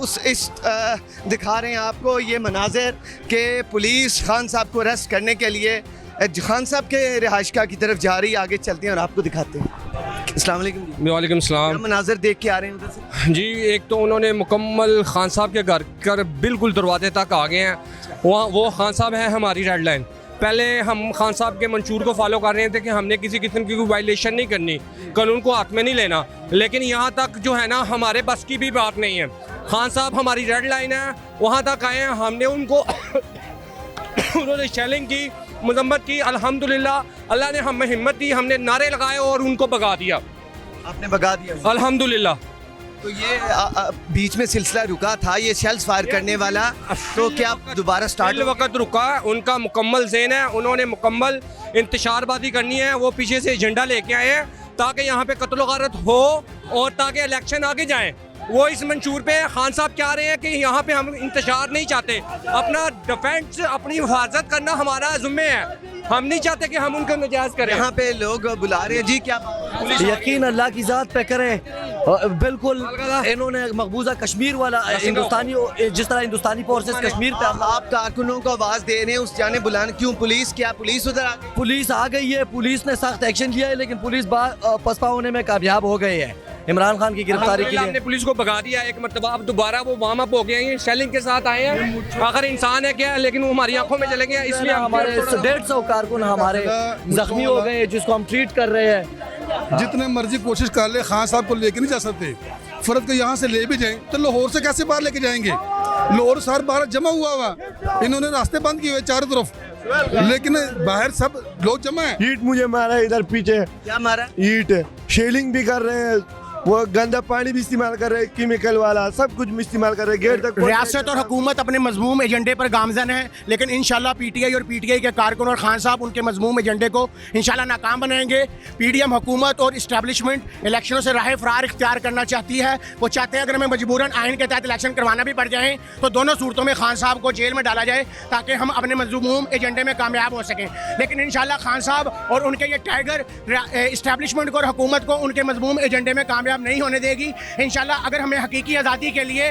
दिखा रहे हैं आपको ये मनाजिर कि पुलिस खान साहब को अरेस्ट करने के लिए खान साहब के रिहाइशगाह की तरफ जा रही है। आगे चलते हैं और आपको दिखाते हैं। अस्सलाम वालेकुम। वालेकुम सलाम। मनाजिर देख के आ रहे हैं उधर से? जी, एक तो उन्होंने मुकम्मल खान साहब के घर कर बिल्कुल दरवाजे तक आ गए हैं। वहाँ वो खान साहब हैं हमारी रेड लाइन। पहले हम खान साहब के मंशूर को फॉलो कर रहे थे कि हमने किसी किस्म की कोई वायलेशन नहीं करनी, कानून को हाथ में नहीं लेना, लेकिन यहाँ तक जो है ना हमारे बस की भी बात नहीं है। खान साहब हमारी रेड लाइन है, वहाँ तक आए हैं, हमने उनको उन्होंने चैलेंज की, मजम्मत की। अल्हम्दुलिल्लाह अल्लाह ने हमें हिम्मत दी, हमने नारे लगाए और उनको भगा दिया। आपने भगा दिया? अल्हम्दुलिल्लाह। तो ये बीच में सिलसिला रुका था, ये शेल्स फायर करने वाला, तो क्या दोबारा स्टार्ट वक्त रुका? उनका मुकम्मल ज़हन है, उन्होंने मुकम्मल इंतशारबाजी करनी है। वो पीछे से एजेंडा लेके आए हैं ताकि यहाँ पे कत्ल गारत हो और ताकि इलेक्शन आगे जाएँ। वो इस मंशूर पे खान साहब क्या रहे हैं कि यहाँ पे हम इंतशार नहीं चाहते, अपना डिफेंस अपनी हिफाजत करना हमारा ज़िम्मे है। हम नहीं चाहते कि हम उनको नजायज़ करें। यहाँ पे लोग बुला रहे हैं। जी क्या यकीन अल्लाह की ज़ात पे करें। बिल्कुल इन्होंने मकबूजा कश्मीर वाला हिंदुस्तानी, जिस तरह हिंदुस्तानी फोर्सेस कश्मीर पे आप कारकुनों को आवाज़ दे रहे हैं उस जाने बुलाने, क्यों? पुलिस उधर आ गई? पुलिस आ गई है, पुलिस ने सख्त एक्शन लिया है, लेकिन पुलिस पसपा होने में कामयाब हो गई है इमरान खान की गिरफ्तारी के लिए। हमने पुलिस को भगा दिया एक मरतबा, अब दोबारा वो वार्म अप हो गए हैं, शेलिंग के साथ आए हैं। आखिर इंसान है क्या, लेकिन वो हमारी आंखों में चले गए, इसलिए हमारे 150 कारकुन हमारे जख्मी हो गए जिसको हम ट्रीट कर रहे हैं। जितने मर्जी कोशिश कर ले, खान साहब को लेके नहीं जा सकते। फर्द को यहाँ से ले भी जाएं तो लाहौर से कैसे बाहर लेके जाएंगे? लाहौर शहर बाहर जमा हुआ, इन्होंने रास्ते बंद किए हुए चारों तरफ, लेकिन बाहर सब लोग जमा है। ईट मुझे मारा इधर पीछे। क्या मारा? ईट। शेलिंग भी कर रहे हैं, वो गंदा पानी भी इस्तेमाल कर रहे हैं, केमिकल वाला सब कुछ इस्तेमाल कर रहे हैं। गेट तक रियासत और हुकूमत अपने मजमूम एजेंडे पर गामजन है, लेकिन इंशाल्लाह पीटीआई और पीटीआई के कारकुन और खान साहब उनके मजमूम एजेंडे को इंशाल्लाह नाकाम बनाएंगे। पीडीएम हुकूमत और इस्टेब्लिशमेंट इलेक्शनों से राह फरार इख्तियार करना चाहती है। वो चाहते हैं अगर हमें मजबूरन आइन के तहत इलेक्शन करवाना भी पड़ जाए तो दोनों सूरतों में खान साहब को जेल में डाला जाए ताकि हम अपने मजमूम एजेंडे में कामयाब हो सकें। लेकिन इंशाल्लाह खान साहब और उनके ये टाइगर इस्टेब्लिशमेंट को और हुकूमत को उनके मजमूम एजेंडे में कामयाब नहीं होने देगी। इंशाल्लाह अगर हमें हकीकी आज़ादी के लिए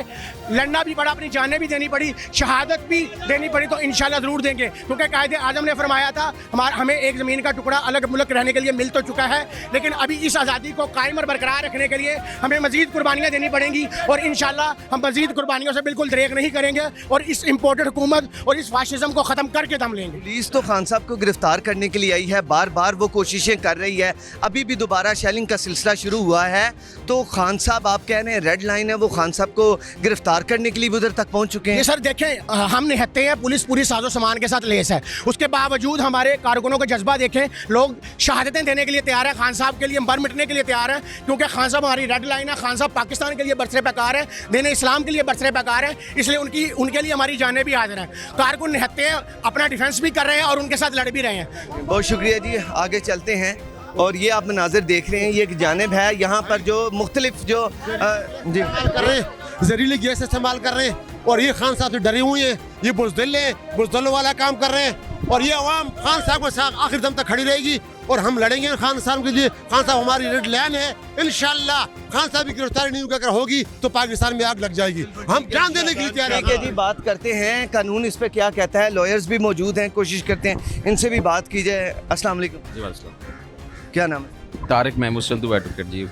लड़ना भी पड़ा, अपनी जानें भी देनी पड़ी, शहादत भी देनी पड़ी, तो इंशाल्लाह ज़रूर देंगे, क्योंकि कायदे आज़म ने फरमाया था हमें एक ज़मीन का टुकड़ा अलग मुल्क रहने के लिए मिल तो चुका है, लेकिन अभी इस आज़ादी को कायम और बरकरार रखने के लिए हमें मज़ीद कुर्बानियाँ देनी पड़ेंगी और इंशाल्लाह हम मज़ीद कुर्बानियों से बिल्कुल दरेक नहीं करेंगे और इस इम्पोर्टेड हुकूमत और इस फाशिज़म को ख़त्म करके दम लेंगे। पुलिस तो खान साहब को गिरफ्तार करने के लिए आई है, बार बार वो कोशिशें कर रही है, अभी भी दोबारा शेलिंग का सिलसिला शुरू हुआ है। तो खान साहब आप कह रहे हैं रेड लाइन है, वो खान साहब को गिरफ्तार करने के लिए उधर तक पहुंच चुके हैं। ये सर देखें, हम निहत्ते हैं, पुलिस पूरी साजो सामान के साथ लेस है, उसके बावजूद हमारे कारकुनों का जज्बा देखें, लोग शहादतें देने के लिए तैयार है, खान साहब के लिए मर मिटने के लिए तैयार है, क्योंकि खान साहब हमारी रेड लाइन है। खान साहब पाकिस्तान के लिए बरसरे पैकार है, दीन इस्लाम के लिए बरसरे पैकार है, इसलिए उनके लिए हमारी जानें भी हाजिर हैं। कारकुन निहत्ते हैं, अपना डिफेंस भी कर रहे हैं और उनके साथ लड़ भी रहे हैं। बहुत शुक्रिया जी, आगे चलते हैं। और ये आप मनाजिर देख रहे हैं, ये एक जानिब है यहाँ पर जो मुख्तलिफ जो जी कर रहे हैं, जहरीली गैस इस्तेमाल कर रहे हैं और ये खान साहब से डरे हुए हैं, ये बुजदिल हैं, बुजदिलों वाला काम कर रहे हैं और ये अवाम खान साहब के साथ आखिर दम तक खड़ी रहेगी और हम लड़ेंगे खान साहब के लिए। खान साहब हमारी रेड लाइन है, इंशाल्लाह खान साहब की गिरफ्तारी नहीं अगर होगी तो पाकिस्तान में आग लग जाएगी। हम जान देने के लिए तैयार हैं। जी बात करते हैं, कानून इस पर क्या कहता है, लॉयर्स भी मौजूद हैं, कोशिश करते हैं इनसे भी बात की जाए। अस्सलाम वालेकुम। क्या नाम है? तारिक महमूद संधू एडवोकेट जी,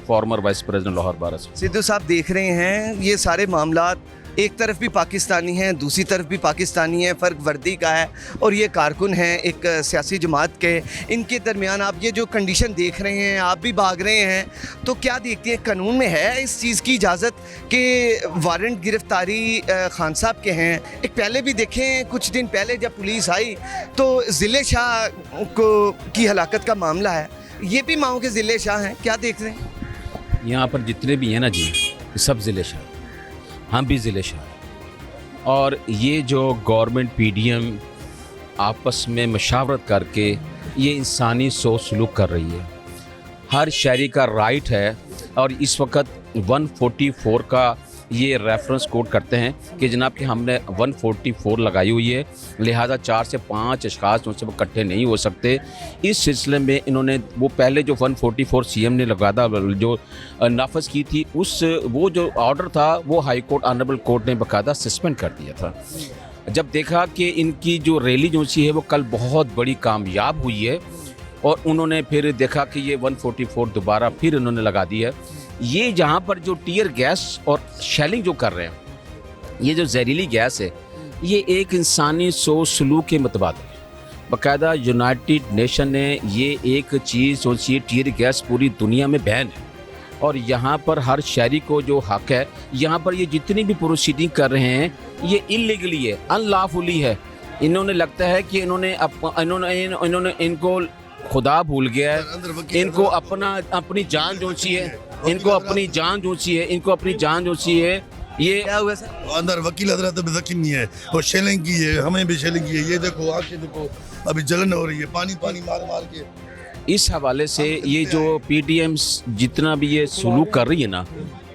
फॉर्मर वाइस प्रेसिडेंट लाहौर बार। सिद्धू साहब देख रहे हैं ये सारे मामला एक तरफ भी पाकिस्तानी हैं, दूसरी तरफ भी पाकिस्तानी हैं, फ़र्क वर्दी का है और ये कारकुन हैं एक सियासी जमात के। इनके दरमियान आप ये जो कंडीशन देख रहे हैं, आप भी भाग रहे हैं, तो क्या देखते हैं कानून में है इस चीज़ की इजाज़त कि वारंट गिरफ्तारी खान साहब के हैं? एक पहले भी देखें, कुछ दिन पहले जब पुलिस आई तो ज़िले शाह को की हलाकत का मामला है, ये भी माओ के ज़िले शाह हैं, क्या देख रहे हैं? यहाँ पर जितने भी हैं ना जी, सब ज़िले शाह, हम भी ज़िले शाह। और ये जो गवर्नमेंट PDM आपस में मशावरत करके ये इंसानी सोच सलूक कर रही है, हर शहरी का राइट है। और इस वक्त 144 का ये रेफरेंस कोड करते हैं कि जनाब कि हमने 144 लगाई हुई है, लिहाजा 4 से 5 अशखास उनसे वो इकट्ठे नहीं हो सकते। इस सिलसिले में इन्होंने वो पहले जो 144 CM ने लगा था, जो नाफज की थी, उस वो जो ऑर्डर था वो हाई कोर्ट ऑनरेबल कोर्ट ने बाकायदा सस्पेंड कर दिया था। जब देखा कि इनकी जो रैली जो सी है वो कल बहुत बड़ी कामयाब हुई है और उन्होंने फिर देखा कि ये 144 दोबारा फिर उन्होंने लगा दी है। ये जहाँ पर जो टीयर गैस और शेलिंग जो कर रहे हैं, ये जो जहरीली गैस है, ये एक इंसानी सोच सलूक के मुताबिक है। बाकायदा यूनाइटेड नेशन ने ये एक चीज़ जो सी टीयर गैस पूरी दुनिया में बैन है और यहाँ पर हर शहरी को जो हक है, यहाँ पर ये जितनी भी प्रोसीडिंग कर रहे हैं ये इलीगली है, अनलॉफुली है। इन्होंने लगता है कि इन्होंने इनको खुदा भूल गया है, इनको अपनी जान जो सी है, इनको अपनी जान जो सी है, इनको अपनी जान जो सी है। ये क्या हुआ सर? अंदर वकील हजरत भी जख्मी नहीं है और शेलिंग की है, हमें भी शेलिंग की है। ये देखो, आंखें देखो, अभी जलन हो रही है, पानी पानी मार मार के। इस हवाले से ये जो PDM जितना भी ये सलूक कर रही है ना,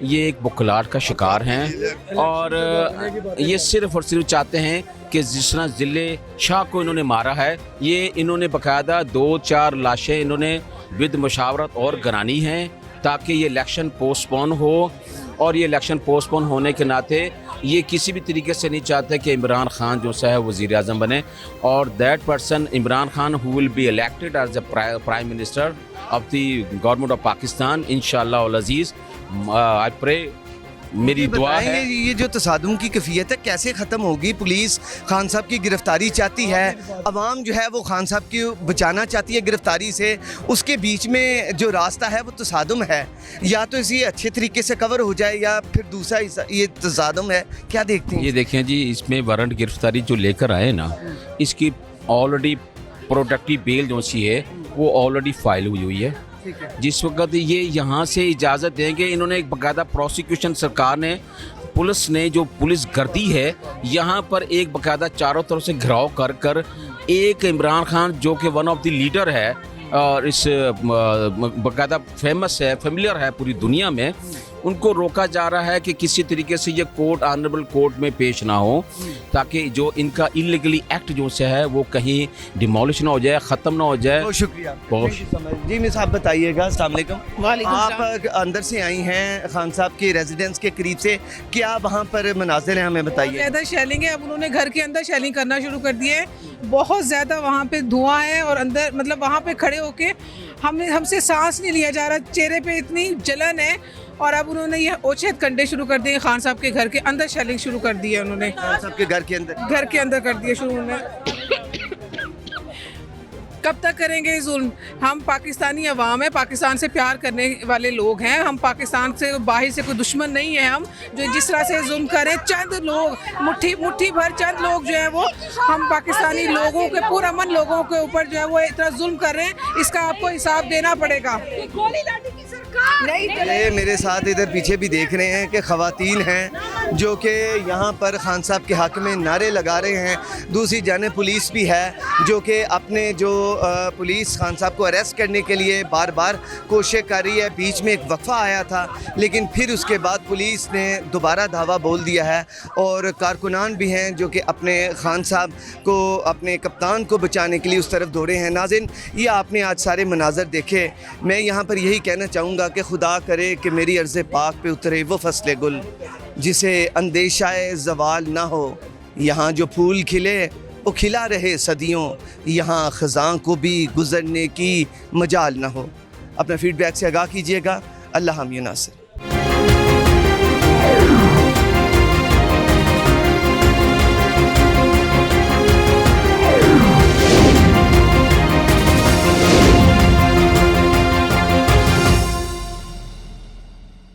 ये एक बुखलाहट का शिकार हैं और ये सिर्फ और सिर्फ चाहते हैं कि जिस तरह ज़िले शाह को इन्होंने मारा है, ये इन्होंने बाकायदा 2-4 लाशें इन्होंने विद मशावरत और गरानी हैं ताकि ये इलेक्शन पोस्टपोन हो। और ये इलेक्शन पोस्टपोन होने के नाते ये किसी भी तरीके से नहीं चाहते कि इमरान खान जो सा है वज़ीर आज़म बने और that person Imran Khan who will be elected as the prime minister of the government of Pakistan इंशाअल्लाह अल अज़ीज़। आई प्रे, मेरी दुआ है। ये जो तसादुम की कैफियत है कैसे ख़त्म होगी? पुलिस खान साहब की गिरफ्तारी चाहती है, अवाम जो है वो खान साहब की बचाना चाहती है गिरफ्तारी से, उसके बीच में जो रास्ता है वो तसादुम है। या तो इसे अच्छे तरीके से कवर हो जाए या फिर दूसरा ये तसादुम है, क्या देखते हैं? ये देखें जी, इसमें वारंट गिरफ्तारी जो लेकर आए ना, इसकी ऑलरेडी प्रोडक्टिव बेल जो सी है वो ऑलरेडी फाइल हुई है। जिस वक्त ये यहाँ से इजाज़त देंगे, इन्होंने एक बाकायदा प्रोसिक्यूशन सरकार ने, पुलिस ने जो पुलिस गर्दी है यहाँ पर एक बाकायदा चारों तरफ से घिराव कर कर एक इमरान खान जो कि वन ऑफ द लीडर है और इस बाकायदा फेमस है, फेमिलियर है पूरी दुनिया में, उनको रोका जा रहा है कि किसी तरीके से ये कोर्ट ऑनरेबल कोर्ट में पेश ना हो ताकि जो इनका इलीगली एक्ट जो से है वो कहीं डिमोलिश ना हो जाए, ख़त्म ना हो जाए। बहुत शुक्रिया। जी मिस, आप बताइएगा। अस्सलाम वालेकुम। आप अंदर से आई हैं खान साहब के रेजिडेंस के करीब से, क्या वहाँ पर मनाजिर हैं, हमें बताइए। ज़्यादा शेलिंग है, अब उन्होंने घर के अंदर शेलिंग करना शुरू कर दिए है, बहुत ज़्यादा वहाँ पे धुआं है और अंदर मतलब वहाँ पे खड़े होके हमसे सांस नहीं लिया जा रहा, चेहरे पे इतनी जलन है। और अब उन्होंने ये ओछेद कंडे शुरू कर दिए, खान साहब के घर के अंदर शेलिंग शुरू कर दी है उन्होंने। खान साहब के घर के अंदर कर दिए शुरू उन्होंने। कब तक करेंगे जुल्म? हम पाकिस्तानी अवाम है, पाकिस्तान से प्यार करने वाले लोग हैं, हम पाकिस्तान से बाहर से कोई दुश्मन नहीं है। हम जो जिस तरह से जुल्म करें, चंद लोग, मुट्ठी भर चंद लोग जो है वो हम पाकिस्तानी लोगों के पुरअमन लोगों के ऊपर जो है वो इतना जुल्म कर रहे हैं, इसका आपको हिसाब देना पड़ेगा। ये मेरे साथ इधर पीछे भी देख रहे हैं कि ख़वातीन हैं जो कि यहाँ पर खान साहब के हक़ में नारे लगा रहे हैं। दूसरी जानिब पुलिस भी है जो कि अपने जो पुलिस खान साहब को अरेस्ट करने के लिए बार बार कोशिश कर रही है। बीच में एक वक्फा आया था लेकिन फिर उसके बाद पुलिस ने दोबारा धावा बोल दिया है और कारकुनान भी हैं जो कि अपने खान साहब को, अपने कप्तान को बचाने के लिए उस तरफ दौड़े हैं। नाज़रीन, ये आपने आज सारे मनाज़र देखे। मैं यहाँ पर यही कहना चाहूँगा कि खुदा करे कि मेरी अर्ज़ पाक पे उतरे वो फसले गुल जिसे अंदेशाए ज़वाल ना हो। यहाँ जो फूल खिले वो खिला रहे सदियों, यहाँ ख़ज़ां को भी गुज़रने की मजाल ना हो। अपना फीडबैक से आगाह कीजिएगा। अल्लाह हम नासिर।